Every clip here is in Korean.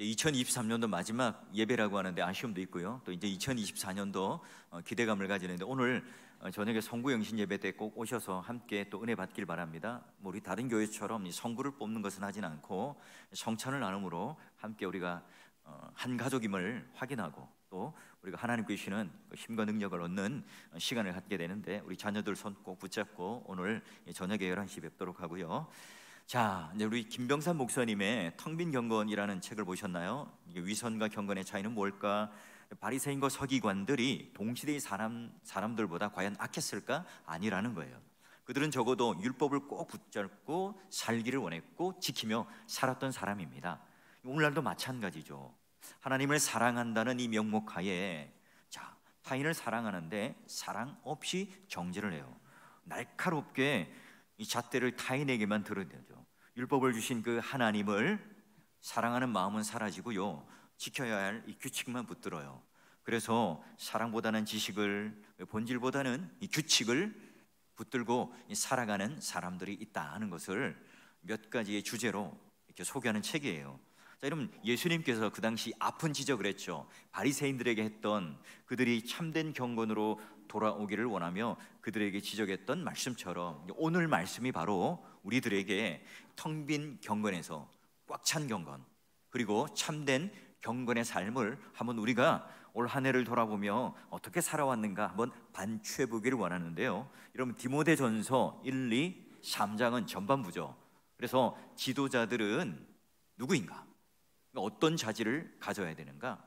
2023년도 마지막 예배라고 하는데 아쉬움도 있고요. 또 이제 2024년도 기대감을 가지는데 오늘 저녁에 성구 영신 예배 때 꼭 오셔서 함께 또 은혜 받길 바랍니다. 우리 다른 교회처럼 성구를 뽑는 것은 하진 않고 성찬을 나눔으로 함께 우리가 한 가족임을 확인하고 또 우리가 하나님께 주시는 힘과 능력을 얻는 시간을 갖게 되는데 우리 자녀들 손 꼭 붙잡고 오늘 저녁에 11시 뵙도록 하고요. 자, 이제 우리 김병삼 목사님의 텅 빈 경건이라는 책을 보셨나요? 이게 위선과 경건의 차이는 뭘까? 바리새인과 서기관들이 동시대의 사람들보다 과연 악했을까? 아니라는 거예요. 그들은 적어도 율법을 꼭 붙잡고 살기를 원했고 지키며 살았던 사람입니다. 오늘날도 마찬가지죠. 하나님을 사랑한다는 이 명목하에 타인을 사랑하는데 사랑 없이 정죄를 해요. 날카롭게 이 잣대를 타인에게만 드러내죠. 율법을 주신 그 하나님을 사랑하는 마음은 사라지고요, 지켜야 할 이 규칙만 붙들어요. 그래서 사랑보다는 지식을, 본질보다는 이 규칙을 붙들고 살아가는 사람들이 있다 하는 것을 몇 가지의 주제로 이렇게 소개하는 책이에요. 자, 여러분, 예수님께서 그 당시 아픈 지적을 했죠. 바리새인들에게 했던, 그들이 참된 경건으로 돌아오기를 원하며 그들에게 지적했던 말씀처럼 오늘 말씀이 바로 우리들에게 텅 빈 경건에서 꽉 찬 경건, 그리고 참된 경건의 삶을 한번 우리가 올 한 해를 돌아보며 어떻게 살아왔는가 한번 반추해 보기를 원하는데요. 여러분, 디모데전서 1, 2, 3장은 전반부죠. 그래서 지도자들은 누구인가? 어떤 자질을 가져야 되는가?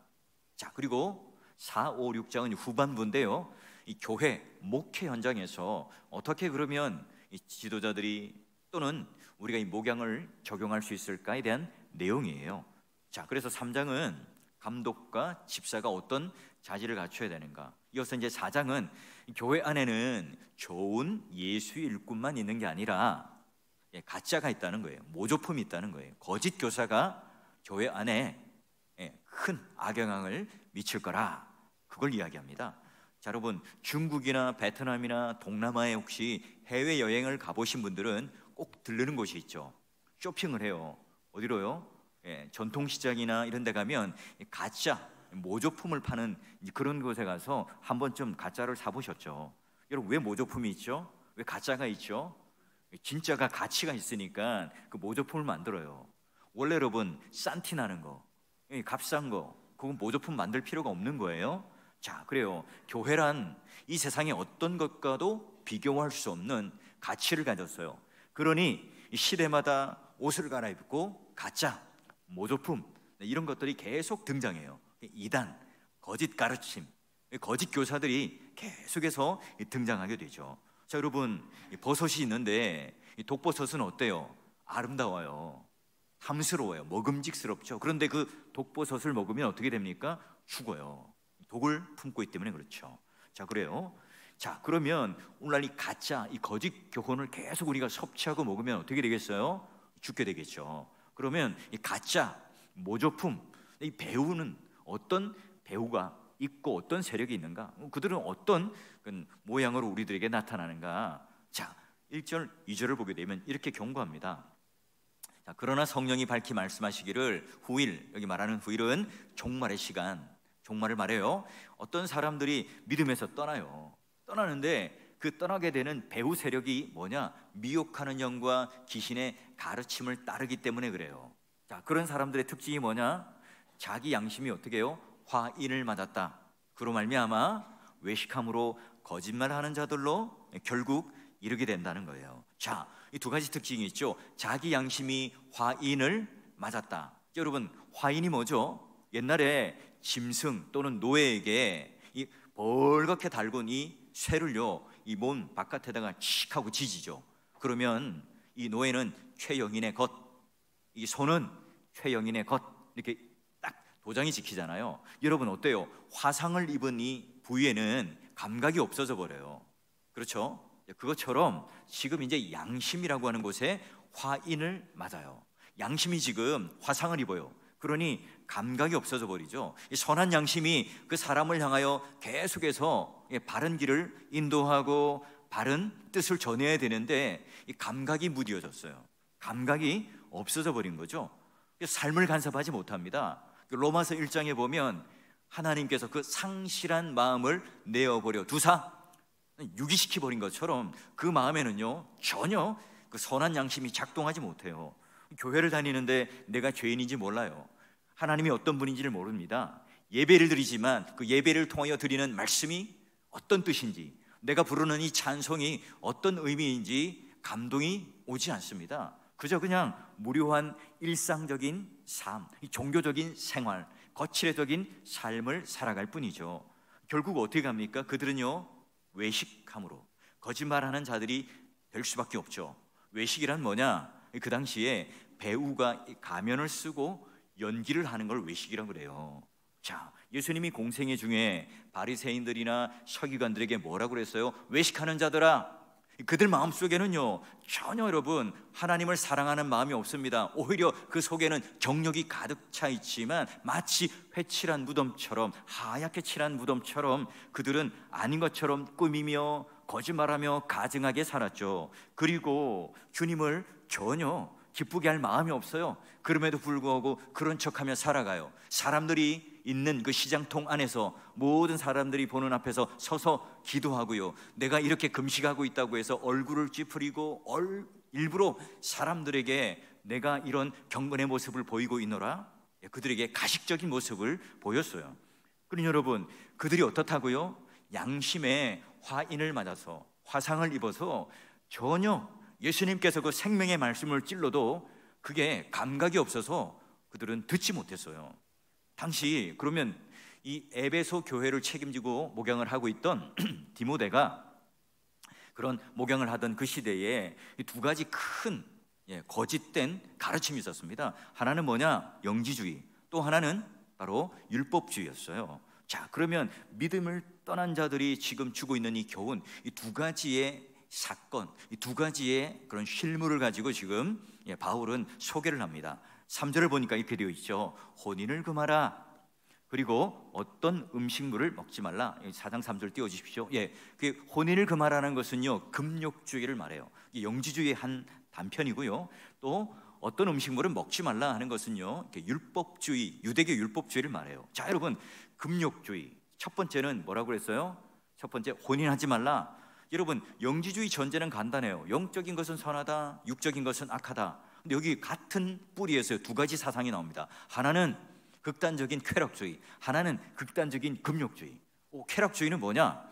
자, 그리고 4, 5, 6장은 후반부인데요. 이 교회 목회 현장에서 어떻게 그러면 이 지도자들이 또는 우리가 이 목양을 적용할 수 있을까에 대한 내용이에요. 자, 그래서 3장은 감독과 집사가 어떤 자질을 갖춰야 되는가. 이어서 이제 4장은 교회 안에는 좋은 예수 일꾼만 있는 게 아니라 가짜가 있다는 거예요. 모조품이 있다는 거예요. 거짓 교사가 교회 안에 큰 악영향을 미칠 거라, 그걸 이야기합니다. 자, 여러분, 중국이나 베트남이나 동남아에 혹시 해외여행을 가보신 분들은 꼭 들르는 곳이 있죠. 쇼핑을 해요. 어디로요? 전통시장이나 이런 데 가면 가짜 모조품을 파는 그런 곳에 가서 한 번쯤 가짜를 사보셨죠. 여러분, 왜 모조품이 있죠? 왜 가짜가 있죠? 진짜가 가치가 있으니까 그 모조품을 만들어요. 원래 여러분, 싼티 나는 거, 값싼 거, 그건 모조품 만들 필요가 없는 거예요. 자, 그래요. 교회란 이 세상의 어떤 것과도 비교할 수 없는 가치를 가졌어요. 그러니 이 시대마다 옷을 갈아입고 가짜, 모조품, 이런 것들이 계속 등장해요. 이단, 거짓 가르침, 거짓 교사들이 계속해서 등장하게 되죠. 자, 여러분, 버섯이 있는데 이 독버섯은 어때요? 아름다워요. 탐스러워요. 먹음직스럽죠. 그런데 그 독버섯을 먹으면 어떻게 됩니까? 죽어요. 독을 품고 있기 때문에 그렇죠. 자, 그래요. 자, 그러면 오늘날 이 가짜, 이 거짓 교훈을 계속 우리가 섭취하고 먹으면 어떻게 되겠어요? 죽게 되겠죠. 그러면 이 가짜, 모조품, 이 배우는 어떤 배우가 있고 어떤 세력이 있는가? 그들은 어떤 모양으로 우리들에게 나타나는가? 자, 1절, 2절을 보게 되면 이렇게 경고합니다. 자, 그러나 성령이 밝히 말씀하시기를 후일, 여기 말하는 후일은 종말의 시간, 종말을 말해요. 어떤 사람들이 믿음에서 떠나요. 떠나는데 그 떠나게 되는 배후 세력이 뭐냐? 미혹하는 영과 귀신의 가르침을 따르기 때문에 그래요. 자, 그런 사람들의 특징이 뭐냐? 자기 양심이 어떻게 해요? 화인을 맞았다. 그로 말미암아 외식함으로 거짓말하는 자들로 결국 이르게 된다는 거예요. 자, 이 두 가지 특징이 있죠. 자기 양심이 화인을 맞았다. 여러분, 화인이 뭐죠? 옛날에 짐승 또는 노예에게 이 벌겋게 달군 이 쇠를요, 이 몸 바깥에다가 칙 하고 지지죠. 그러면 이 노예는 최영인의 것, 이 손은 최영인의 것, 이렇게 딱 도장이 지키잖아요. 여러분, 어때요? 화상을 입은 이 부위에는 감각이 없어져 버려요. 그렇죠? 그것처럼 지금 이제 양심이라고 하는 곳에 화인을 맞아요. 양심이 지금 화상을 입어요. 그러니 감각이 없어져 버리죠. 이 선한 양심이 그 사람을 향하여 계속해서 바른 길을 인도하고 바른 뜻을 전해야 되는데 이 감각이 무뎌졌어요. 감각이 없어져 버린 거죠. 삶을 간섭하지 못합니다. 로마서 1장에 보면 하나님께서 그 상실한 마음을 내어버려 두사 유기시켜 버린 것처럼 그 마음에는요 전혀 그 선한 양심이 작동하지 못해요. 교회를 다니는데 내가 죄인인지 몰라요. 하나님이 어떤 분인지를 모릅니다. 예배를 드리지만 그 예배를 통하여 드리는 말씀이 어떤 뜻인지, 내가 부르는 이 찬송이 어떤 의미인지 감동이 오지 않습니다. 그저 그냥 무료한 일상적인 삶, 종교적인 생활, 거칠애적인 삶을 살아갈 뿐이죠. 결국 어떻게 합니까? 그들은요 외식함으로 거짓말하는 자들이 될 수밖에 없죠. 외식이란 뭐냐? 그 당시에 배우가 가면을 쓰고 연기를 하는 걸 외식이라고 그래요. 자, 예수님이 공생애 중에 바리새인들이나 서기관들에게 뭐라고 그랬어요? 외식하는 자들아. 그들 마음속에는요 전혀 여러분 하나님을 사랑하는 마음이 없습니다. 오히려 그 속에는 정욕이 가득 차 있지만 마치 회칠한 무덤처럼, 하얗게 칠한 무덤처럼 그들은 아닌 것처럼 꾸미며 거짓말하며 가증하게 살았죠. 그리고 주님을 전혀 기쁘게 할 마음이 없어요. 그럼에도 불구하고 그런 척하며 살아가요. 사람들이 있는 그 시장통 안에서 모든 사람들이 보는 앞에서 서서 기도하고요, 내가 이렇게 금식하고 있다고 해서 얼굴을 찌푸리고 일부러 사람들에게 내가 이런 경건의 모습을 보이고 있노라, 그들에게 가식적인 모습을 보였어요. 그러니 여러분, 그들이 어떻다고요? 양심에 화인을 맞아서, 화상을 입어서 전혀 예수님께서 그 생명의 말씀을 찔러도 그게 감각이 없어서 그들은 듣지 못했어요. 당시 그러면 이 에베소 교회를 책임지고 목양을 하고 있던 디모데가 그런 목양을 하던 그 시대에 두 가지 큰 거짓된 가르침이 있었습니다. 하나는 뭐냐? 영지주의. 또 하나는 바로 율법주의였어요. 자, 그러면 믿음을 떠난 자들이 지금 주고 있는 이 교훈, 이 두 가지의 사건, 이 두 가지의 그런 실물을 가지고 지금 바울은 소개를 합니다. 3절을 보니까 이렇게 되어 있죠. 혼인을 금하라. 그리고 어떤 음식물을 먹지 말라. 4장 3절 띄워주십시오. 그 혼인을 금하라는 것은요 금욕주의를 말해요. 영지주의의 한 단편이고요, 또 어떤 음식물을 먹지 말라 하는 것은요 율법주의, 유대교 율법주의를 말해요. 자, 여러분, 금욕주의 첫 번째는 뭐라고 그랬어요? 첫 번째, 혼인하지 말라. 여러분, 영지주의 전제는 간단해요. 영적인 것은 선하다, 육적인 것은 악하다. 근데 여기 같은 뿌리에서 두 가지 사상이 나옵니다. 하나는 극단적인 쾌락주의, 하나는 극단적인 금욕주의. 쾌락주의는 뭐냐?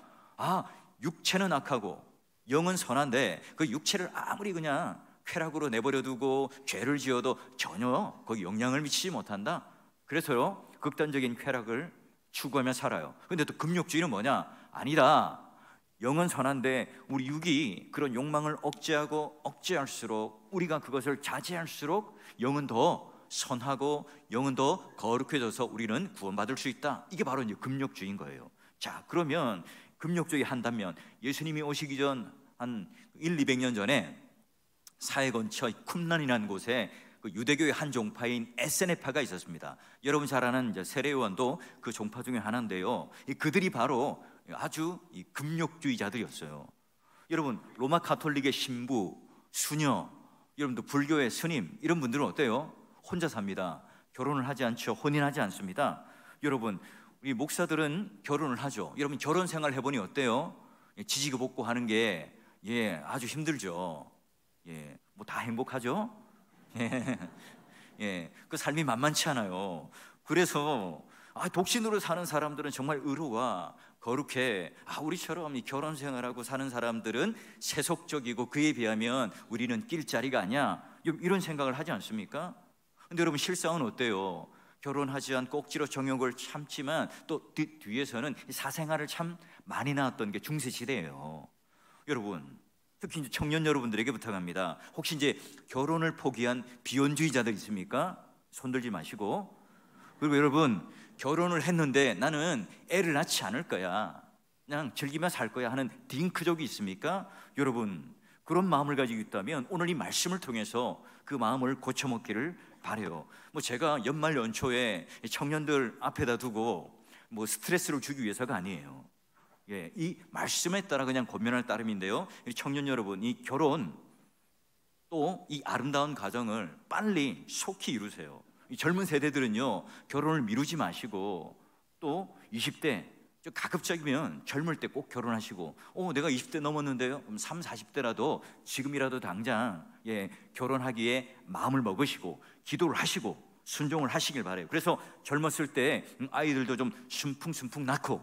육체는 악하고 영은 선한데 그 육체를 아무리 그냥 쾌락으로 내버려 두고 죄를 지어도 전혀 거기 영향을 미치지 못한다. 그래서요 극단적인 쾌락을 추구하며 살아요. 근데 또 금욕주의는 뭐냐? 아니다, 영은 선한데 우리 육이 그런 욕망을 억제하고 억제할수록, 우리가 그것을 자제할수록 영은 더 선하고 영은 더 거룩해져서 우리는 구원받을 수 있다. 이게 바로 이제 금욕주의인 거예요. 자, 그러면 금욕주의 한다면 예수님이 오시기 전 한 200년 전에 사해 근처 쿰란이라는 곳에 그 유대교의 한 종파인 에세네파가 있었습니다. 여러분 잘 아는 이제 세례요한도 그 종파 중에 하나인데요, 그들이 바로 아주 이 금욕주의자들이었어요. 여러분, 로마 가톨릭의 신부, 수녀, 여러분도 불교의 스님, 이런 분들은 어때요? 혼자 삽니다. 결혼을 하지 않죠. 혼인하지 않습니다. 여러분, 우리 목사들은 결혼을 하죠. 여러분, 결혼 생활 해보니 어때요? 지지고 볶고 하는 게 아주 힘들죠. 뭐 다 행복하죠? 그 삶이 만만치 않아요. 그래서 독신으로 사는 사람들은 정말 의로와 거룩해. 우리처럼 이 결혼 생활하고 사는 사람들은 세속적이고 그에 비하면 우리는 낄 자리가 아니야, 이런 생각을 하지 않습니까? 근데 여러분, 실상은 어때요? 결혼하지 않고 억지로 정욕을 참지만 또 뒤에서는 사생활을 참 많이 낳았던 게 중세시대예요. 여러분, 특히 이제 청년 여러분들에게 부탁합니다. 혹시 이제 결혼을 포기한 비혼주의자들 있습니까? 손들지 마시고. 그리고 여러분, 결혼을 했는데 나는 애를 낳지 않을 거야, 그냥 즐기며 살 거야 하는 딩크족이 있습니까? 여러분, 그런 마음을 가지고 있다면 오늘 이 말씀을 통해서 그 마음을 고쳐먹기를 바래요. 제가 연말 연초에 청년들 앞에다 두고 스트레스를 주기 위해서가 아니에요. 이 말씀에 따라 그냥 권면할 따름인데요, 청년 여러분, 이 결혼 또 이 아름다운 가정을 빨리 속히 이루세요. 이 젊은 세대들은요, 결혼을 미루지 마시고 또 20대 가급적이면 젊을 때 꼭 결혼하시고, 내가 20대 넘었는데요, 그럼 3, 40대라도 지금이라도 당장 결혼하기에 마음을 먹으시고 기도를 하시고 순종을 하시길 바라요. 그래서 젊었을 때 아이들도 좀 순풍순풍 낳고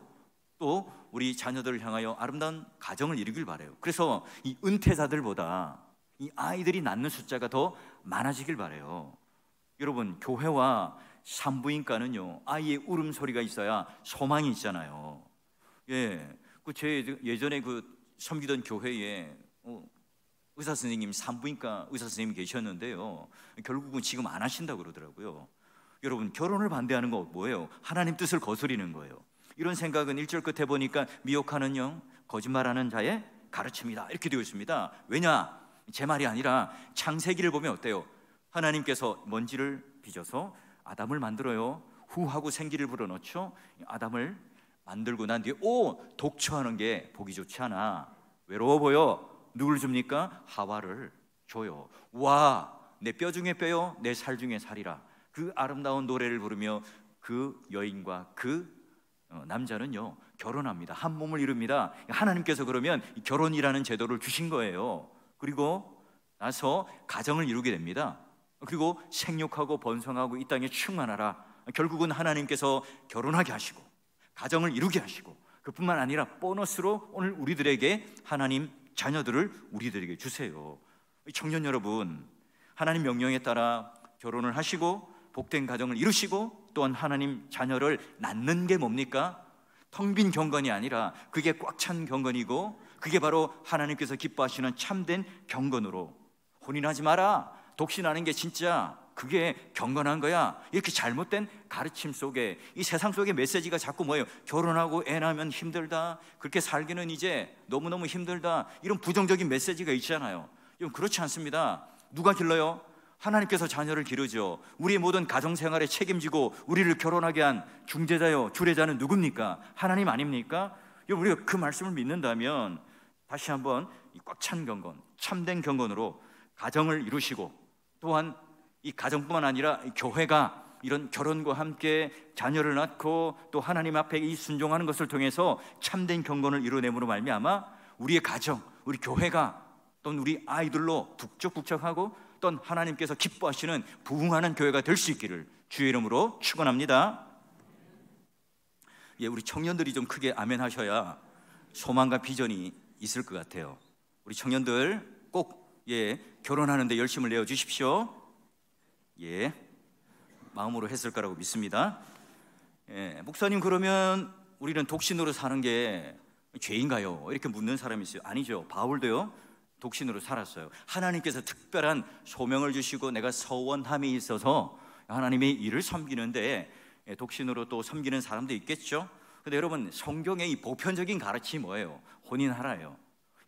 또 우리 자녀들을 향하여 아름다운 가정을 이루길 바라요. 그래서 이 은퇴자들보다 이 아이들이 낳는 숫자가 더 많아지길 바라요. 여러분, 교회와 산부인과는요, 아이의 울음소리가 있어야 소망이 있잖아요. 제 예전에 섬기던 교회에 의사 선생님, 산부인과 의사 선생님이 계셨는데요, 결국은 지금 안 하신다고 그러더라고요. 여러분, 결혼을 반대하는 거 뭐예요? 하나님 뜻을 거스리는 거예요. 이런 생각은 1절 끝에 보니까 미혹하는 영, 거짓말하는 자의 가르침이다, 이렇게 되어 있습니다. 왜냐? 제 말이 아니라 창세기를 보면 어때요? 하나님께서 먼지를 빚어서 아담을 만들어요. 후하고 생기를 불어넣죠. 아담을 만들고 난 뒤에 독처하는 게 보기 좋지 않아, 외로워 보여. 누굴 줍니까? 하와를 줘요. 와, 내 뼈 중에 뼈요, 내 살 중에 살이라. 그 아름다운 노래를 부르며 그 여인과 그 남자는요 결혼합니다. 한 몸을 이룹니다. 하나님께서 그러면 결혼이라는 제도를 주신 거예요. 그리고 나서 가정을 이루게 됩니다. 그리고 생육하고 번성하고 이 땅에 충만하라. 결국은 하나님께서 결혼하게 하시고 가정을 이루게 하시고, 그뿐만 아니라 보너스로 오늘 우리들에게 하나님 자녀들을 우리들에게 주세요. 청년 여러분, 하나님 명령에 따라 결혼을 하시고 복된 가정을 이루시고 또한 하나님 자녀를 낳는 게 뭡니까? 텅 빈 경건이 아니라 그게 꽉 찬 경건이고, 그게 바로 하나님께서 기뻐하시는 참된 경건으로, 혼인하지 마라, 독신하는 게 진짜 그게 경건한 거야, 이렇게 잘못된 가르침 속에 이 세상 속의 메시지가 자꾸 뭐예요? 결혼하고 애 낳으면 힘들다, 그렇게 살기는 이제 너무너무 힘들다, 이런 부정적인 메시지가 있잖아요. 이건 그렇지 않습니다. 누가 길러요? 하나님께서 자녀를 기르죠. 우리의 모든 가정생활에 책임지고 우리를 결혼하게 한 중재자요 주례자는 누굽니까? 하나님 아닙니까? 우리가 그 말씀을 믿는다면 다시 한번 꽉 찬 경건, 참된 경건으로 가정을 이루시고, 또한 이 가정뿐만 아니라 교회가 이런 결혼과 함께 자녀를 낳고 또 하나님 앞에 이 순종하는 것을 통해서 참된 경건을 이루어냄으로 말미암아 우리의 가정, 우리 교회가 또는 우리 아이들로 북적북적하고 또한 하나님께서 기뻐하시는 부흥하는 교회가 될 수 있기를 주의 이름으로 축원합니다. 우리 청년들이 좀 크게 아멘 하셔야 소망과 비전이 있을 것 같아요. 우리 청년들 꼭 결혼하는데 열심을 내어 주십시오. 마음으로 했을 거라고 믿습니다. 목사님, 그러면 우리는 독신으로 사는 게 죄인가요? 이렇게 묻는 사람이 있어요. 아니죠. 바울도요 독신으로 살았어요. 하나님께서 특별한 소명을 주시고 내가 서원함이 있어서 하나님의 일을 섬기는데 독신으로 또 섬기는 사람도 있겠죠. 근데 여러분, 성경의 이 보편적인 가르침이 뭐예요? 혼인하라예요.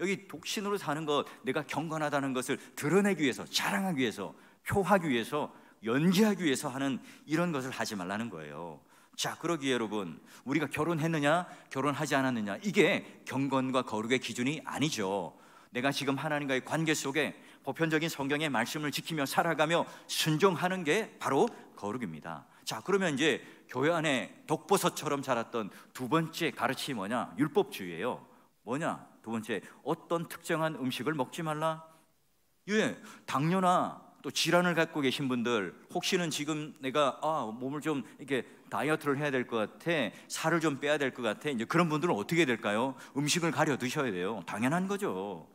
여기 독신으로 사는 것, 내가 경건하다는 것을 드러내기 위해서, 자랑하기 위해서, 표하기 위해서, 연기하기 위해서 하는 이런 것을 하지 말라는 거예요. 자, 그러기에 여러분, 우리가 결혼했느냐 결혼하지 않았느냐, 이게 경건과 거룩의 기준이 아니죠. 내가 지금 하나님과의 관계 속에 보편적인 성경의 말씀을 지키며 살아가며 순종하는 게 바로 거룩입니다. 자, 그러면 이제 교회 안에 독버섯처럼 자랐던 두 번째 가르침이 뭐냐? 율법주의예요. 뭐냐? 두 번째, 어떤 특정한 음식을 먹지 말라. 당뇨나 또 질환을 갖고 계신 분들, 혹시는 지금 내가 몸을 좀 이렇게 다이어트를 해야 될 것 같아, 살을 좀 빼야 될 것 같아, 이제 그런 분들은 어떻게 될까요? 음식을 가려 드셔야 돼요. 당연한 거죠.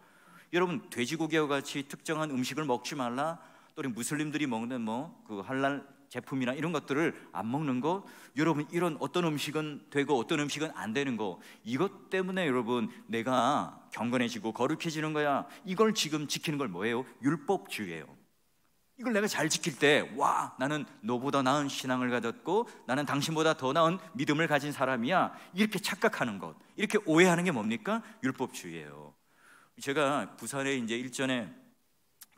여러분, 돼지고기와 같이 특정한 음식을 먹지 말라. 또 우리 무슬림들이 먹는 그 할랄 제품이나 이런 것들을 안 먹는 것, 여러분, 이런 어떤 음식은 되고 어떤 음식은 안 되는 거, 이것 때문에 여러분 내가 경건해지고 거룩해지는 거야. 이걸 지금 지키는 걸 뭐예요? 율법주의예요. 이걸 내가 잘 지킬 때, 와, 나는 너보다 나은 신앙을 가졌고 나는 당신보다 더 나은 믿음을 가진 사람이야, 이렇게 착각하는 것, 이렇게 오해하는 게 뭡니까? 율법주의예요. 제가 부산에 이제 일전에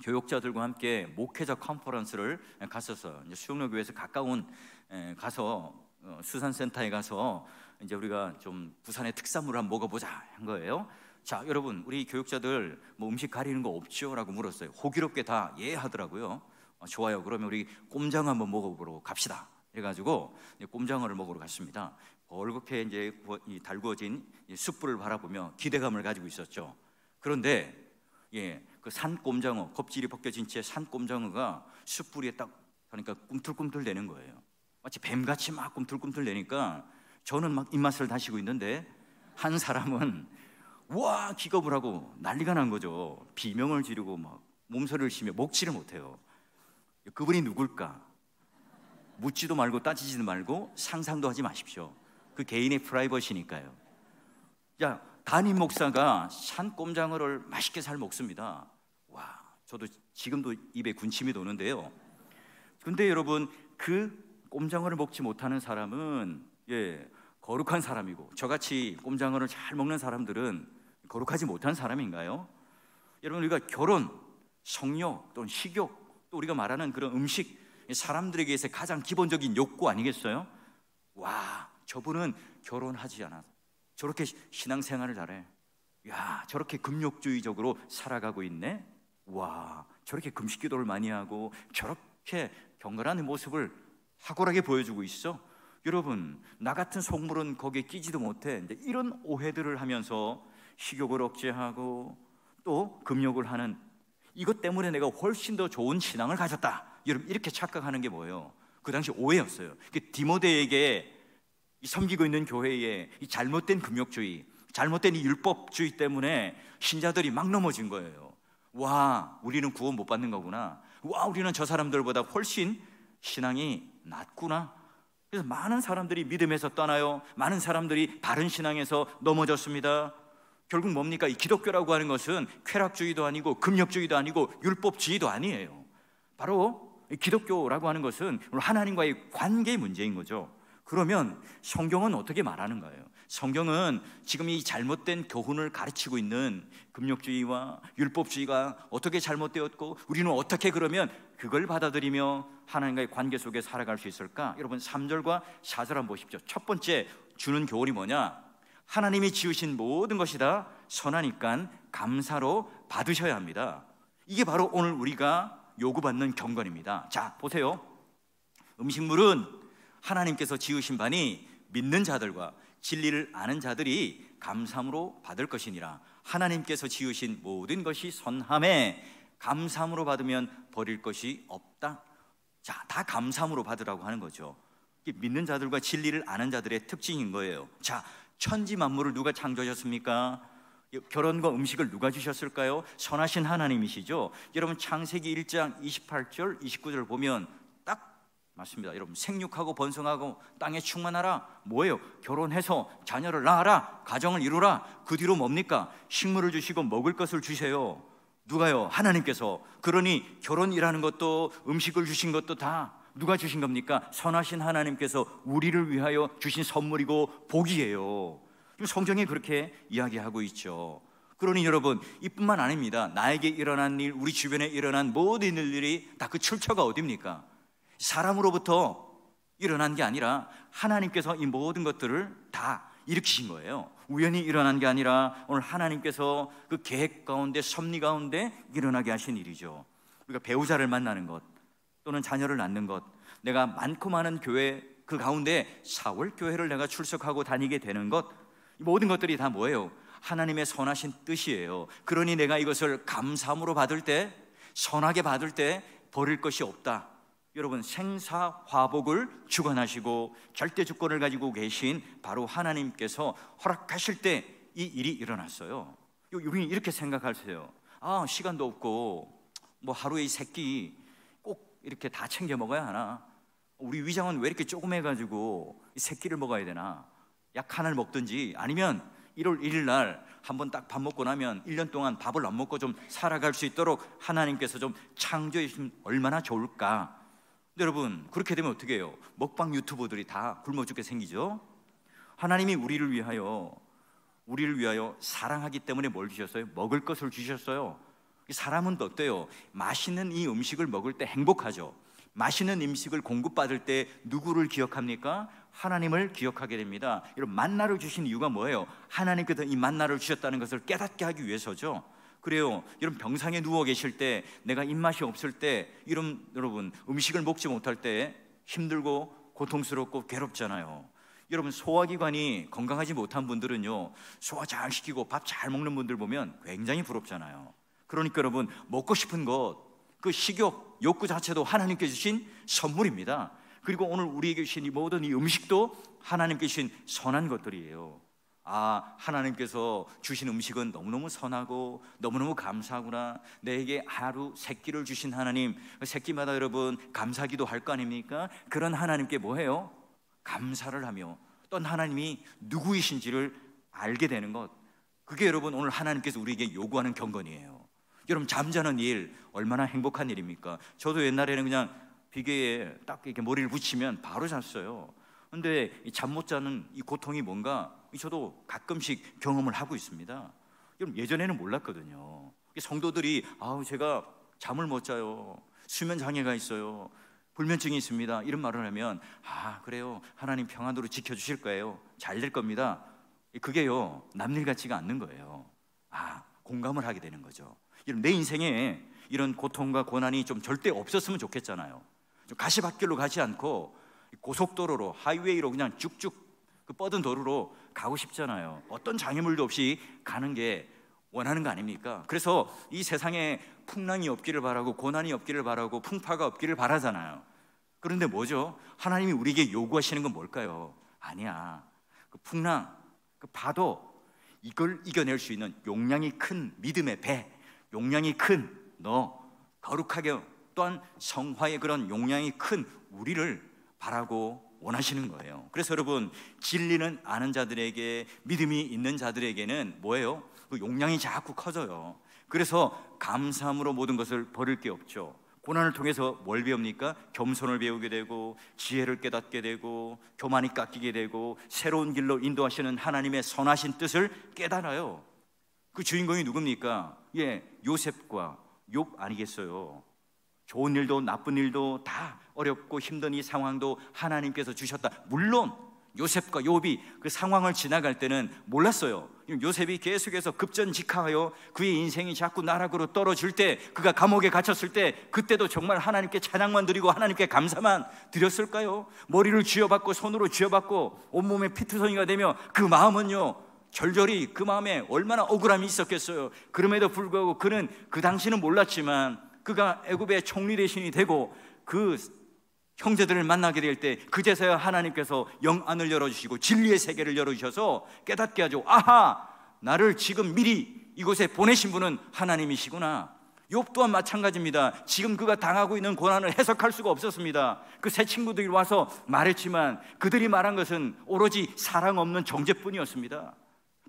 교육자들과 함께 목회자 컨퍼런스를 갔었어요. 이제 수영로교회에서 가까운 가서 수산센터에 가서 이제 우리가 좀 부산의 특산물을 한번 먹어보자 한 거예요. 자, 여러분, 우리 교육자들 뭐 음식 가리는 거 없죠? 라고 물었어요. 호기롭게 다 예 하더라고요. 좋아요. 그러면 우리 꼼장어 한번 먹어보러 갑시다. 해가지고 꼼장어를 먹으러 갔습니다. 벌겋게 이제 달구어진 숯불을 바라보며 기대감을 가지고 있었죠. 그런데 그 산꼼장어, 겁질이 벗겨진 채 산꼼장어가 숯불에 딱 하니까 꿈틀꿈틀 대는 거예요. 마치 뱀같이 막 꿈틀꿈틀 대니까 저는 막 입맛을 다시고 있는데 한 사람은 와 기겁을 하고 난리가 난 거죠. 비명을 지르고 막 몸소리를 치며 먹지를 못해요. 그분이 누굴까? 묻지도 말고 따지지도 말고 상상도 하지 마십시오. 그 개인의 프라이버시니까요. 야, 담임 목사가 산꼼장어를 맛있게 잘 먹습니다. 와, 저도 지금도 입에 군침이 도는데요. 근데 여러분, 그 꼼장어를 먹지 못하는 사람은 거룩한 사람이고, 저같이 꼼장어를 잘 먹는 사람들은 거룩하지 못한 사람인가요? 여러분, 우리가 결혼, 성욕 또는 식욕, 또 우리가 말하는 그런 음식, 사람들에게서 가장 기본적인 욕구 아니겠어요? 와, 저분은 결혼하지 않아 저렇게 신앙생활을 잘해. 야, 저렇게 금욕주의적으로 살아가고 있네. 와, 저렇게 금식기도를 많이 하고 저렇게 경건한 모습을 탁월하게 보여주고 있어. 여러분, 나 같은 속물은 거기에 끼지도 못해. 이제 이런 오해들을 하면서 식욕을 억제하고 또 금욕을 하는, 이것 때문에 내가 훨씬 더 좋은 신앙을 가졌다, 여러분 이렇게 착각하는 게 뭐예요? 그 당시 오해였어요. 디모데에게 섬기고 있는 교회에 이 잘못된 금욕주의, 잘못된 이 율법주의 때문에 신자들이 막 넘어진 거예요. 와, 우리는 구원 못 받는 거구나. 와, 우리는 저 사람들보다 훨씬 신앙이 낮구나. 그래서 많은 사람들이 믿음에서 떠나요. 많은 사람들이 바른 신앙에서 넘어졌습니다. 결국 뭡니까? 이 기독교라고 하는 것은 쾌락주의도 아니고 금욕주의도 아니고 율법주의도 아니에요. 바로 기독교라고 하는 것은 하나님과의 관계의 문제인 거죠. 그러면 성경은 어떻게 말하는 거예요? 성경은 지금 이 잘못된 교훈을 가르치고 있는 금욕주의와 율법주의가 어떻게 잘못되었고 우리는 어떻게 그러면 그걸 받아들이며 하나님과의 관계 속에 살아갈 수 있을까? 여러분 3절과 4절 한번 보십시오. 첫 번째 주는 교훈이 뭐냐? 하나님이 지으신 모든 것이 다 선하니까 감사로 받으셔야 합니다. 이게 바로 오늘 우리가 요구받는 경건입니다. 자, 보세요. 음식물은 하나님께서 지으신 바니 믿는 자들과 진리를 아는 자들이 감사함으로 받을 것이니라. 하나님께서 지으신 모든 것이 선함에 감사함으로 받으면 버릴 것이 없다. 자, 다 감사함으로 받으라고 하는 거죠. 이게 믿는 자들과 진리를 아는 자들의 특징인 거예요. 자, 천지 만물을 누가 창조하셨습니까? 결혼과 음식을 누가 주셨을까요? 선하신 하나님이시죠. 여러분 창세기 1장 28절 29절을 보면 딱 맞습니다. 여러분 생육하고 번성하고 땅에 충만하라. 뭐예요? 결혼해서 자녀를 낳아라. 가정을 이루라. 그 뒤로 뭡니까? 식물을 주시고 먹을 것을 주세요. 누가요? 하나님께서. 그러니 결혼이라는 것도 음식을 주신 것도 다 누가 주신 겁니까? 선하신 하나님께서 우리를 위하여 주신 선물이고 복이에요. 성경에 그렇게 이야기하고 있죠. 그러니 여러분 이뿐만 아닙니다. 나에게 일어난 일, 우리 주변에 일어난 모든 일들이 다 그 출처가 어디입니까? 사람으로부터 일어난 게 아니라 하나님께서 이 모든 것들을 다 일으키신 거예요. 우연히 일어난 게 아니라 오늘 하나님께서 그 계획 가운데 섭리 가운데 일어나게 하신 일이죠. 우리가 배우자를 만나는 것 또는 자녀를 낳는 것, 내가 많고 많은 교회 그 가운데 사월교회를 내가 출석하고 다니게 되는 것, 모든 것들이 다 뭐예요? 하나님의 선하신 뜻이에요. 그러니 내가 이것을 감사함으로 받을 때, 선하게 받을 때 버릴 것이 없다. 여러분 생사화복을 주관하시고 절대 주권을 가지고 계신 바로 하나님께서 허락하실 때 이 일이 일어났어요. 우리는 이렇게 생각하세요. 아, 시간도 없고 뭐 하루에 세 끼 꼭 이렇게 다 챙겨 먹어야 하나? 우리 위장은 왜 이렇게 조그매가지고 세 끼를 먹어야 되나? 약 하나를 먹든지 아니면 1월 1일 날 한번 딱 밥 먹고 나면 1년 동안 밥을 안 먹고 좀 살아갈 수 있도록 하나님께서 좀 창조해 주시면 얼마나 좋을까? 근데 여러분 그렇게 되면 어떻게 해요? 먹방 유튜버들이 다 굶어 죽게 생기죠. 하나님이 우리를 위하여 사랑하기 때문에 뭘 주셨어요? 먹을 것을 주셨어요. 사람은 또 어때요? 맛있는 이 음식을 먹을 때 행복하죠. 맛있는 음식을 공급받을 때 누구를 기억합니까? 하나님을 기억하게 됩니다. 여러분 만나를 주신 이유가 뭐예요? 하나님께서 이 만나를 주셨다는 것을 깨닫게 하기 위해서죠. 그래요. 여러분 병상에 누워 계실 때, 내가 입맛이 없을 때, 여러분 음식을 먹지 못할 때 힘들고 고통스럽고 괴롭잖아요. 여러분 소화기관이 건강하지 못한 분들은요, 소화 잘 시키고 밥 잘 먹는 분들 보면 굉장히 부럽잖아요. 그러니까 여러분, 먹고 싶은 것, 그 식욕, 욕구 자체도 하나님께 주신 선물입니다. 그리고 오늘 우리에게 주신 이 모든 이 음식도 하나님께 주신 선한 것들이에요. 하나님께서 주신 음식은 너무너무 선하고 너무너무 감사하구나. 내게 하루 세 끼를 주신 하나님, 세 끼마다 여러분 감사기도 할 거 아닙니까? 그런 하나님께 뭐해요? 감사를 하며 또 하나님이 누구이신지를 알게 되는 것, 그게 여러분 오늘 하나님께서 우리에게 요구하는 경건이에요. 여러분 잠자는 일 얼마나 행복한 일입니까? 저도 옛날에는 그냥 비계에 딱 이렇게 머리를 붙이면 바로 잤어요. 근데 잠 못 자는 이 고통이 뭔가 저도 가끔씩 경험을 하고 있습니다. 여러분 예전에는 몰랐거든요. 성도들이 제가 잠을 못 자요, 수면 장애가 있어요, 불면증이 있습니다, 이런 말을 하면 그래요, 하나님 평안으로 지켜주실 거예요, 잘 될 겁니다. 그게요 남일 같지가 않는 거예요. 공감을 하게 되는 거죠. 여러분 내 인생에 이런 고통과 고난이 좀 절대 없었으면 좋겠잖아요. 좀 가시밭길로 가지 않고 고속도로로, 하이웨이로 그냥 쭉쭉 그 뻗은 도로로 가고 싶잖아요. 어떤 장애물도 없이 가는 게 원하는 거 아닙니까? 그래서 이 세상에 풍랑이 없기를 바라고 고난이 없기를 바라고 풍파가 없기를 바라잖아요. 그런데 뭐죠? 하나님이 우리에게 요구하시는 건 뭘까요? 아니야, 그 풍랑, 그 파도, 이걸 이겨낼 수 있는 용량이 큰 믿음의 배, 용량이 큰 너, 거룩하게 또한 성화의 그런 용량이 큰 우리를 바라고 원하시는 거예요. 그래서 여러분 진리는 아는 자들에게, 믿음이 있는 자들에게는 뭐예요? 그 용량이 자꾸 커져요. 그래서 감사함으로 모든 것을 버릴 게 없죠. 고난을 통해서 뭘 배웁니까? 겸손을 배우게 되고, 지혜를 깨닫게 되고, 교만이 깎이게 되고, 새로운 길로 인도하시는 하나님의 선하신 뜻을 깨달아요. 그 주인공이 누굽니까? 요셉과 욥 아니겠어요? 좋은 일도 나쁜 일도 다 어렵고 힘든 이 상황도 하나님께서 주셨다. 물론 요셉과 욥이 그 상황을 지나갈 때는 몰랐어요. 요셉이 계속해서 급전직하여 그의 인생이 자꾸 나락으로 떨어질 때, 그가 감옥에 갇혔을 때, 그때도 정말 하나님께 찬양만 드리고 하나님께 감사만 드렸을까요? 머리를 쥐어박고 손으로 쥐어박고 온몸에 피투성이가 되며 그 마음은요, 절절히 그 마음에 얼마나 억울함이 있었겠어요. 그럼에도 불구하고 그는 그 당시는 몰랐지만 그가 애굽의 총리 대신이 되고 그 형제들을 만나게 될 때 그제서야 하나님께서 영안을 열어주시고 진리의 세계를 열어주셔서 깨닫게 하죠. 나를 지금 미리 이곳에 보내신 분은 하나님이시구나. 욥 또한 마찬가지입니다. 지금 그가 당하고 있는 고난을 해석할 수가 없었습니다. 그 세 친구들이 와서 말했지만 그들이 말한 것은 오로지 사랑 없는 정죄뿐이었습니다.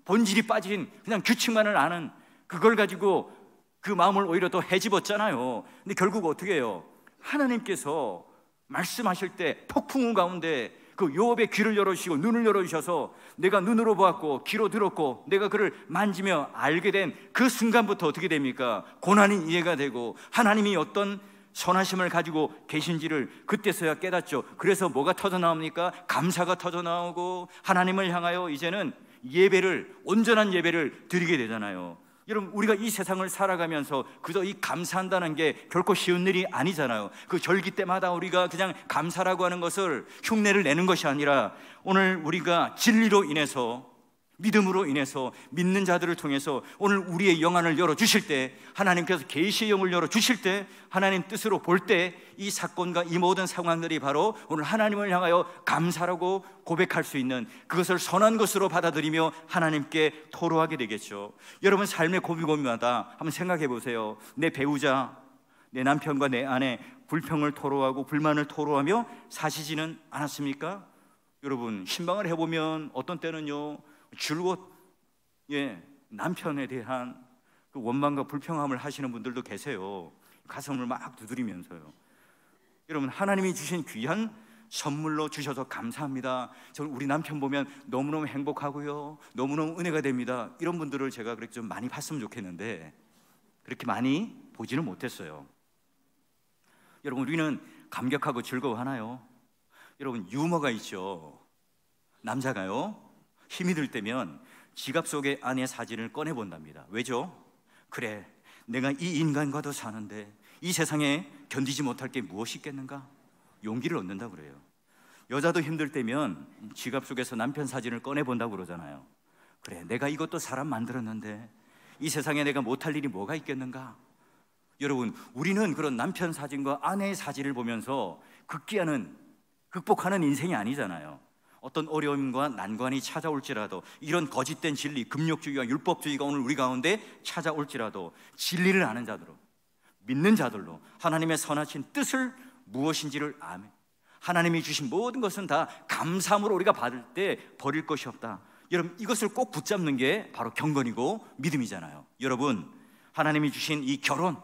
본질이 빠진 그냥 규칙만을 아는, 그걸 가지고 그 마음을 오히려 더 헤집었잖아요. 근데 결국 어떻게 해요? 하나님께서 말씀하실 때 폭풍우 가운데 그 욥의 귀를 열어주시고 눈을 열어주셔서 내가 눈으로 보았고 귀로 들었고 내가 그를 만지며 알게 된 그 순간부터 어떻게 됩니까? 고난이 이해가 되고 하나님이 어떤 선하심을 가지고 계신지를 그때서야 깨닫죠. 그래서 뭐가 터져나옵니까? 감사가 터져나오고 하나님을 향하여 이제는 예배를, 온전한 예배를 드리게 되잖아요. 여러분 우리가 이 세상을 살아가면서 그저 이 감사한다는 게 결코 쉬운 일이 아니잖아요. 그 절기 때마다 우리가 그냥 감사라고 하는 것을 흉내를 내는 것이 아니라 오늘 우리가 진리로 인해서, 믿음으로 인해서, 믿는 자들을 통해서 오늘 우리의 영안을 열어주실 때, 하나님께서 계시의 영을 열어주실 때, 하나님 뜻으로 볼 때 이 사건과 이 모든 상황들이 바로 오늘 하나님을 향하여 감사라고 고백할 수 있는, 그것을 선한 것으로 받아들이며 하나님께 토로하게 되겠죠. 여러분 삶의 고비고비마다 한번 생각해 보세요. 내 배우자, 내 남편과 내 아내 불평을 토로하고 불만을 토로하며 사시지는 않았습니까? 여러분 신방을 해보면 어떤 때는요 줄곧 남편에 대한 그 원망과 불평함을 하시는 분들도 계세요. 가슴을 막 두드리면서요. 여러분 하나님이 주신 귀한 선물로 주셔서 감사합니다. 저는 우리 남편 보면 너무너무 행복하고요, 너무너무 은혜가 됩니다. 이런 분들을 제가 그렇게 좀 많이 봤으면 좋겠는데 그렇게 많이 보지는 못했어요. 여러분 우리는 감격하고 즐거워하나요? 여러분 유머가 있죠. 남자가요 힘이 들 때면 지갑 속에 아내 사진을 꺼내본답니다. 왜죠? 그래, 내가 이 인간과도 사는데 이 세상에 견디지 못할 게 무엇이 있겠는가? 용기를 얻는다고 그래요. 여자도 힘들 때면 지갑 속에서 남편 사진을 꺼내본다고 그러잖아요. 그래, 내가 이것도 사람 만들었는데 이 세상에 내가 못할 일이 뭐가 있겠는가? 여러분, 우리는 그런 남편 사진과 아내의 사진을 보면서 극복하는 인생이 아니잖아요. 어떤 어려움과 난관이 찾아올지라도, 이런 거짓된 진리, 금욕주의와 율법주의가 오늘 우리 가운데 찾아올지라도 진리를 아는 자들로, 믿는 자들로 하나님의 선하신 뜻을 무엇인지를 아멘. 하나님이 주신 모든 것은 다 감사함으로 우리가 받을 때 버릴 것이 없다. 여러분, 이것을 꼭 붙잡는 게 바로 경건이고 믿음이잖아요. 여러분, 하나님이 주신 이 결혼,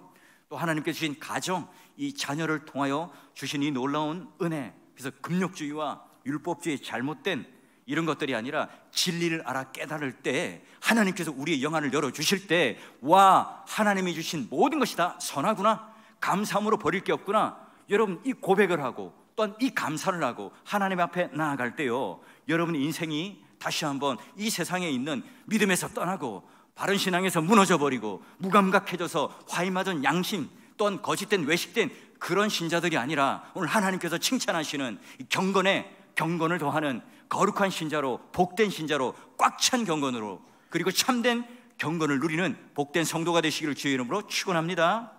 또 하나님께 주신 가정, 이 자녀를 통하여 주신 이 놀라운 은혜, 그래서 금욕주의와 율법주의 잘못된 이런 것들이 아니라 진리를 알아 깨달을 때, 하나님께서 우리의 영안을 열어주실 때, 와, 하나님이 주신 모든 것이 다 선하구나, 감사함으로 버릴 게 없구나, 여러분, 이 고백을 하고 또한 이 감사를 하고 하나님 앞에 나아갈 때요, 여러분 인생이 다시 한번 이 세상에 있는 믿음에서 떠나고 바른 신앙에서 무너져 버리고 무감각해져서 화이맞은 양심, 또한 거짓된 외식된 그런 신자들이 아니라 오늘 하나님께서 칭찬하시는 경건을 더하는 거룩한 신자로, 복된 신자로, 꽉 찬 경건으로, 그리고 참된 경건을 누리는 복된 성도가 되시기를 주의 이름으로 축원합니다.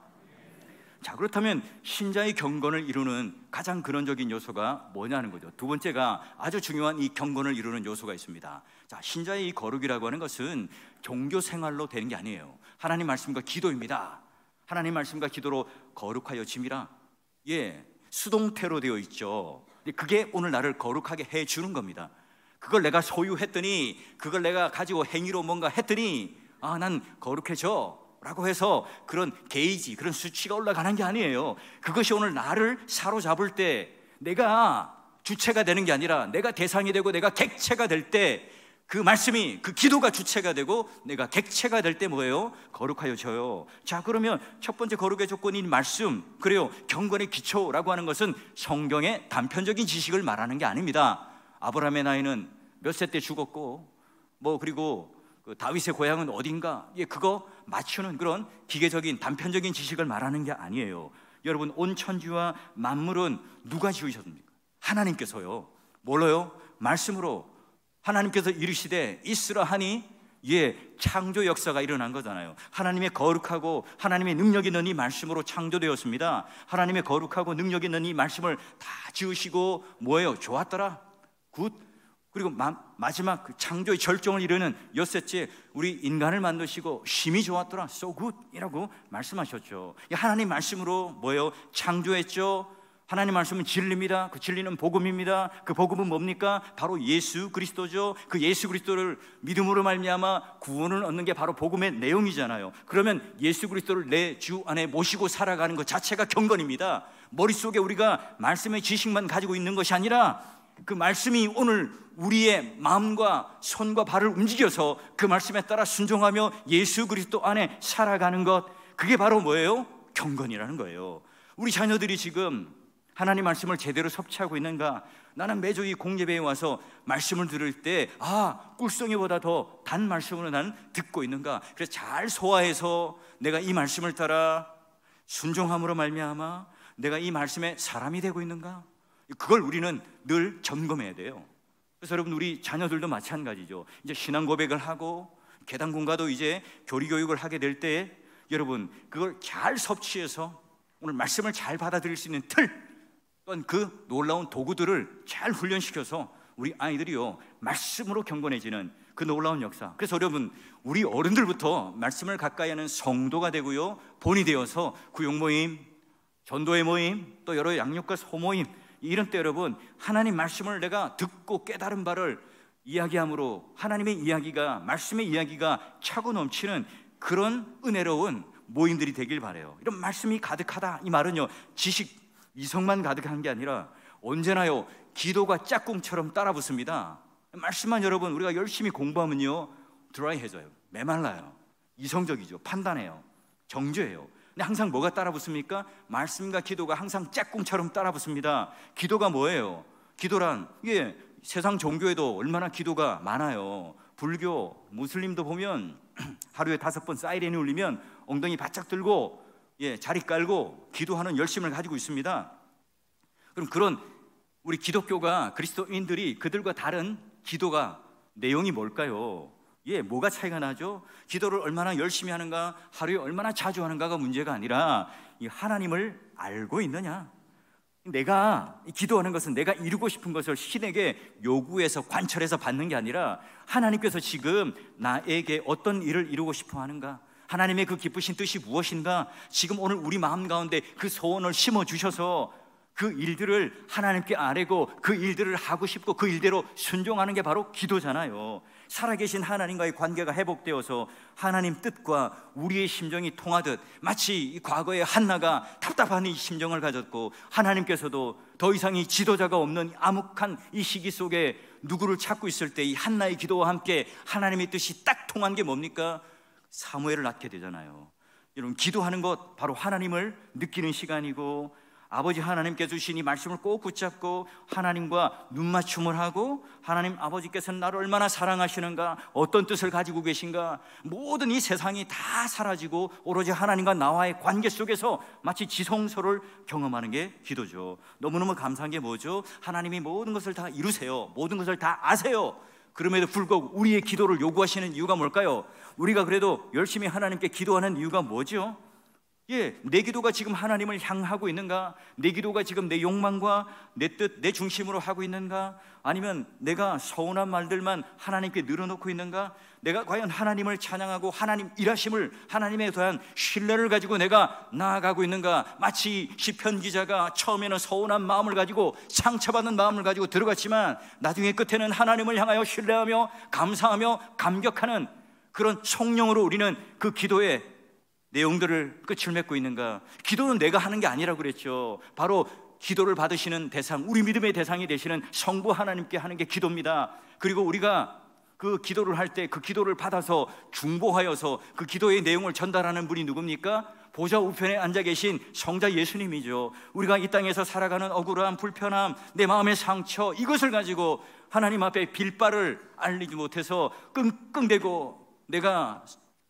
자, 그렇다면 신자의 경건을 이루는 가장 근원적인 요소가 뭐냐는 거죠. 두 번째가 아주 중요한 이 경건을 이루는 요소가 있습니다. 자, 신자의 이 거룩이라고 하는 것은 종교 생활로 되는 게 아니에요. 하나님 말씀과 기도입니다. 하나님 말씀과 기도로 거룩하여 짐이라, 수동태로 되어 있죠. 그게 오늘 나를 거룩하게 해주는 겁니다. 그걸 내가 소유했더니, 그걸 내가 가지고 행위로 뭔가 했더니 난 거룩해져 라고 해서 그런 게이지, 그런 수치가 올라가는 게 아니에요. 그것이 오늘 나를 사로잡을 때 내가 주체가 되는 게 아니라 내가 대상이 되고 내가 객체가 될 때, 그 말씀이, 그 기도가 주체가 되고 내가 객체가 될 때 뭐예요? 거룩하여져요. 자, 그러면 첫 번째 거룩의 조건인 말씀, 그래요, 경건의 기초라고 하는 것은 성경의 단편적인 지식을 말하는 게 아닙니다. 아브라함의 나이는 몇 세 때 죽었고, 그리고 그 다윗의 고향은 어딘가, 그거 맞추는 그런 기계적인 단편적인 지식을 말하는 게 아니에요. 여러분, 온 천지와 만물은 누가 지으셨습니까? 하나님께서요. 뭘로요? 말씀으로. 하나님께서 이르시되 있으라 하니, 창조 역사가 일어난 거잖아요. 하나님의 거룩하고 하나님의 능력 있는 이 말씀으로 창조되었습니다. 하나님의 거룩하고 능력 있는 이 말씀을 다 지으시고 뭐예요? 좋았더라, 굿. 그리고 마지막 그 창조의 절정을 이루는 엿새째 우리 인간을 만드시고 심히 좋았더라, so good 이라고 말씀하셨죠. 하나님 말씀으로 뭐예요? 창조했죠. 하나님 말씀은 진리입니다. 그 진리는 복음입니다. 그 복음은 뭡니까? 바로 예수 그리스도죠. 그 예수 그리스도를 믿음으로 말미암아 구원을 얻는 게 바로 복음의 내용이잖아요. 그러면 예수 그리스도를 내 주 안에 모시고 살아가는 것 자체가 경건입니다. 머릿속에 우리가 말씀의 지식만 가지고 있는 것이 아니라 그 말씀이 오늘 우리의 마음과 손과 발을 움직여서 그 말씀에 따라 순종하며 예수 그리스도 안에 살아가는 것, 그게 바로 뭐예요? 경건이라는 거예요. 우리 자녀들이 지금 하나님 말씀을 제대로 섭취하고 있는가? 나는 매주 이 공예배에 와서 말씀을 들을 때 꿀송이보다 더 단 말씀으로 나는 듣고 있는가? 그래서 잘 소화해서 내가 이 말씀을 따라 순종함으로 말미암아 내가 이 말씀의 사람이 되고 있는가? 그걸 우리는 늘 점검해야 돼요. 그래서 여러분, 우리 자녀들도 마찬가지죠. 이제 신앙 고백을 하고 계단군가도 이제 교리 교육을 하게 될 때, 여러분 그걸 잘 섭취해서 오늘 말씀을 잘 받아들일 수 있는 틀, 또한 그 놀라운 도구들을 잘 훈련시켜서 우리 아이들이요 말씀으로 경건해지는 그 놀라운 역사. 그래서 여러분, 우리 어른들부터 말씀을 가까이 하는 성도가 되고요, 본이 되어서 구역 모임, 전도회 모임, 또 여러 양육과 소모임, 이런 때 여러분, 하나님 말씀을 내가 듣고 깨달은 바를 이야기함으로 하나님의 이야기가, 말씀의 이야기가 차고 넘치는 그런 은혜로운 모임들이 되길 바라요. 이런 말씀이 가득하다, 이 말은요 지식 이성만 가득한 게 아니라 언제나요 기도가 짝꿍처럼 따라붙습니다. 말씀만 여러분 우리가 열심히 공부하면요 드라이해져요. 메말라요. 이성적이죠. 판단해요. 정죄해요. 근데 항상 뭐가 따라붙습니까? 말씀과 기도가 항상 짝꿍처럼 따라붙습니다. 기도가 뭐예요? 기도란, 세상 종교에도 얼마나 기도가 많아요. 불교, 무슬림도 보면 하루에 5번 사이렌이 울리면 엉덩이 바짝 들고 자리 깔고 기도하는 열심을 가지고 있습니다. 그럼 그런 우리 기독교가, 그리스도인들이 그들과 다른 기도가 내용이 뭘까요? 뭐가 차이가 나죠? 기도를 얼마나 열심히 하는가, 하루에 얼마나 자주 하는가가 문제가 아니라 이 하나님을 알고 있느냐. 내가 기도하는 것은 내가 이루고 싶은 것을 신에게 요구해서 관철해서 받는 게 아니라 하나님께서 지금 나에게 어떤 일을 이루고 싶어 하는가, 하나님의 그 기쁘신 뜻이 무엇인가, 지금 오늘 우리 마음 가운데 그 소원을 심어주셔서 그 일들을 하나님께 아뢰고 그 일들을 하고 싶고 그 일대로 순종하는 게 바로 기도잖아요. 살아계신 하나님과의 관계가 회복되어서 하나님 뜻과 우리의 심정이 통하듯, 마치 이 과거에 한나가 답답한 이 심정을 가졌고 하나님께서도 더 이상 이 지도자가 없는 암흑한 이 시기 속에 누구를 찾고 있을 때 이 한나의 기도와 함께 하나님의 뜻이 딱 통한 게 뭡니까? 사무엘을 낳게 되잖아요. 여러분, 기도하는 것 바로 하나님을 느끼는 시간이고, 아버지 하나님께 주신 이 말씀을 꼭 붙잡고 하나님과 눈맞춤을 하고, 하나님 아버지께서는 나를 얼마나 사랑하시는가, 어떤 뜻을 가지고 계신가, 모든 이 세상이 다 사라지고 오로지 하나님과 나와의 관계 속에서 마치 지성소를 경험하는 게 기도죠. 너무너무 감사한 게 뭐죠? 하나님이 모든 것을 다 이루세요. 모든 것을 다 아세요. 그럼에도 불구하고 우리의 기도를 요구하시는 이유가 뭘까요? 우리가 그래도 열심히 하나님께 기도하는 이유가 뭐죠? 내 기도가 지금 하나님을 향하고 있는가? 내 기도가 지금 내 욕망과 내 뜻, 내 중심으로 하고 있는가? 아니면 내가 서운한 말들만 하나님께 늘어놓고 있는가? 내가 과연 하나님을 찬양하고 하나님 일하심을, 하나님에 대한 신뢰를 가지고 내가 나아가고 있는가? 마치 시편 기자가 처음에는 서운한 마음을 가지고, 상처받는 마음을 가지고 들어갔지만 나중에 끝에는 하나님을 향하여 신뢰하며 감사하며 감격하는 그런 성령으로 우리는 그 기도에 내용들을 끝을 맺고 있는가? 기도는 내가 하는 게 아니라고 그랬죠. 바로 기도를 받으시는 대상, 우리 믿음의 대상이 되시는 성부 하나님께 하는 게 기도입니다. 그리고 우리가 그 기도를 할 때 그 기도를 받아서 중보하여서 그 기도의 내용을 전달하는 분이 누굽니까? 보좌 우편에 앉아 계신 성자 예수님이죠. 우리가 이 땅에서 살아가는 억울함, 불편함, 내 마음의 상처, 이것을 가지고 하나님 앞에 빌바를 알리지 못해서 끙끙대고 내가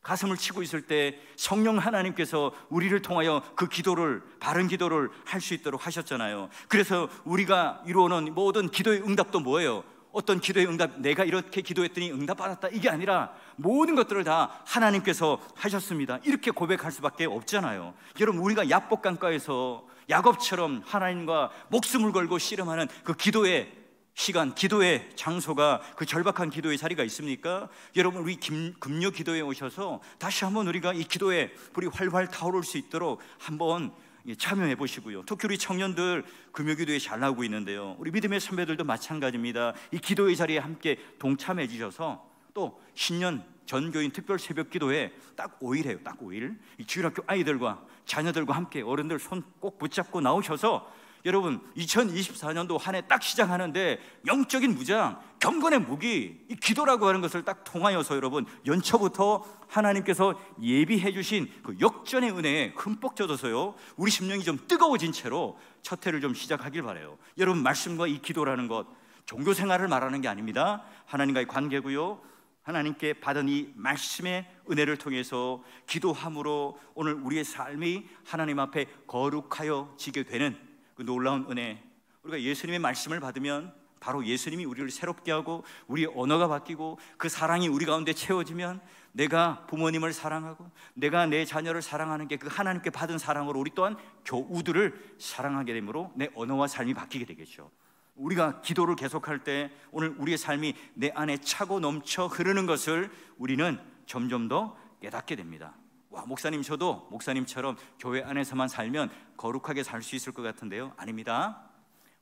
가슴을 치고 있을 때 성령 하나님께서 우리를 통하여 그 기도를, 바른 기도를 할 수 있도록 하셨잖아요. 그래서 우리가 이루어놓은 모든 기도의 응답도 뭐예요? 어떤 기도의 응답, 내가 이렇게 기도했더니 응답받았다, 이게 아니라 모든 것들을 다 하나님께서 하셨습니다. 이렇게 고백할 수밖에 없잖아요. 여러분, 우리가 야복강가에서 야곱처럼 하나님과 목숨을 걸고 씨름하는 그 기도의 시간, 기도의 장소가, 그 절박한 기도의 자리가 있습니까? 여러분, 우리 금요 기도에 오셔서 다시 한번 우리가 이 기도에 불이 활활 타오를 수 있도록 한번 참여해 보시고요. 특히 우리 청년들 금요 기도에 잘 나오고 있는데요, 우리 믿음의 선배들도 마찬가지입니다. 이 기도의 자리에 함께 동참해 주셔서 또 신년 전교인 특별 새벽 기도에 딱 5일 해요. 딱 5일 이 주일학교 아이들과 자녀들과 함께 어른들 손 꼭 붙잡고 나오셔서, 여러분 2024년도 한 해 딱 시작하는데 영적인 무장, 경건의 무기, 이 기도라고 하는 것을 딱 통하여서 여러분 연초부터 하나님께서 예비해 주신 그 역전의 은혜에 흠뻑 젖어서요, 우리 심령이 좀 뜨거워진 채로 첫 해를 좀 시작하길 바라요. 여러분, 말씀과 이 기도라는 것 종교 생활을 말하는 게 아닙니다. 하나님과의 관계고요, 하나님께 받은 이 말씀의 은혜를 통해서 기도함으로 오늘 우리의 삶이 하나님 앞에 거룩하여지게 되는 그 놀라운 은혜. 우리가 예수님의 말씀을 받으면 바로 예수님이 우리를 새롭게 하고 우리의 언어가 바뀌고 그 사랑이 우리 가운데 채워지면, 내가 부모님을 사랑하고 내가 내 자녀를 사랑하는 게 그 하나님께 받은 사랑으로 우리 또한 교우들을 사랑하게 되므로 내 언어와 삶이 바뀌게 되겠죠. 우리가 기도를 계속할 때 오늘 우리의 삶이 내 안에 차고 넘쳐 흐르는 것을 우리는 점점 더 깨닫게 됩니다. 와, 목사님, 저도 목사님처럼 교회 안에서만 살면 거룩하게 살 수 있을 것 같은데요, 아닙니다.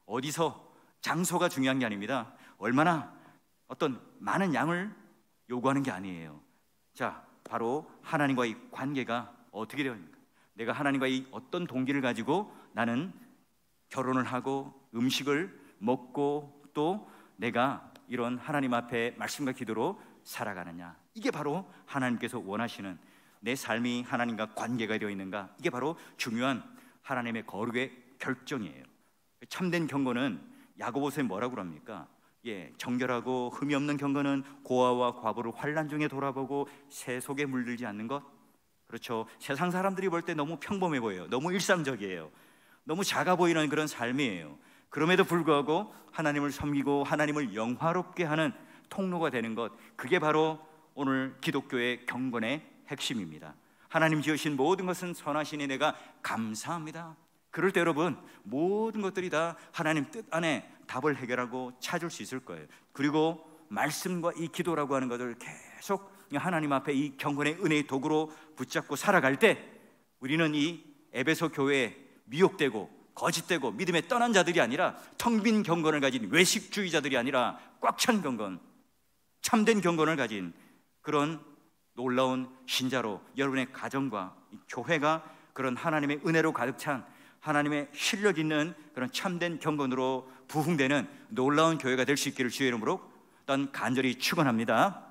어디서, 장소가 중요한 게 아닙니다. 얼마나 어떤 많은 양을 요구하는 게 아니에요. 자, 바로 하나님과의 관계가 어떻게 되어 있는가? 내가 하나님과의 어떤 동기를 가지고 나는 결혼을 하고 음식을 먹고 또 내가 이런 하나님 앞에 말씀과 기도로 살아가느냐, 이게 바로 하나님께서 원하시는 내 삶이 하나님과 관계가 되어 있는가, 이게 바로 중요한 하나님의 거룩의 결정이에요. 참된 경건은 야고보서에 뭐라고 합니까? 정결하고 흠이 없는 경건은 고아와 과부를 환난 중에 돌아보고 새 속에 물들지 않는 것. 그렇죠. 세상 사람들이 볼 때 너무 평범해 보여요. 너무 일상적이에요. 너무 작아 보이는 그런 삶이에요. 그럼에도 불구하고 하나님을 섬기고 하나님을 영화롭게 하는 통로가 되는 것, 그게 바로 오늘 기독교의 경건의 핵심입니다. 하나님 지으신 모든 것은 선하시니 내가 감사합니다. 그럴 때 여러분, 모든 것들이 다 하나님 뜻 안에 답을 해결하고 찾을 수 있을 거예요. 그리고 말씀과 이 기도라고 하는 것을 계속 하나님 앞에 이 경건의 은혜의 도구로 붙잡고 살아갈 때, 우리는 이 에베소 교회에 미혹되고 거짓되고 믿음에 떠난 자들이 아니라 텅 빈 경건을 가진 외식주의자들이 아니라 꽉 찬 경건, 참된 경건을 가진 그런 놀라운 신자로 여러분의 가정과 교회가 그런 하나님의 은혜로 가득 찬 하나님의 실력 있는 그런 참된 경건으로 부흥되는 놀라운 교회가 될 수 있기를 주의 이름으로 간절히 축원합니다.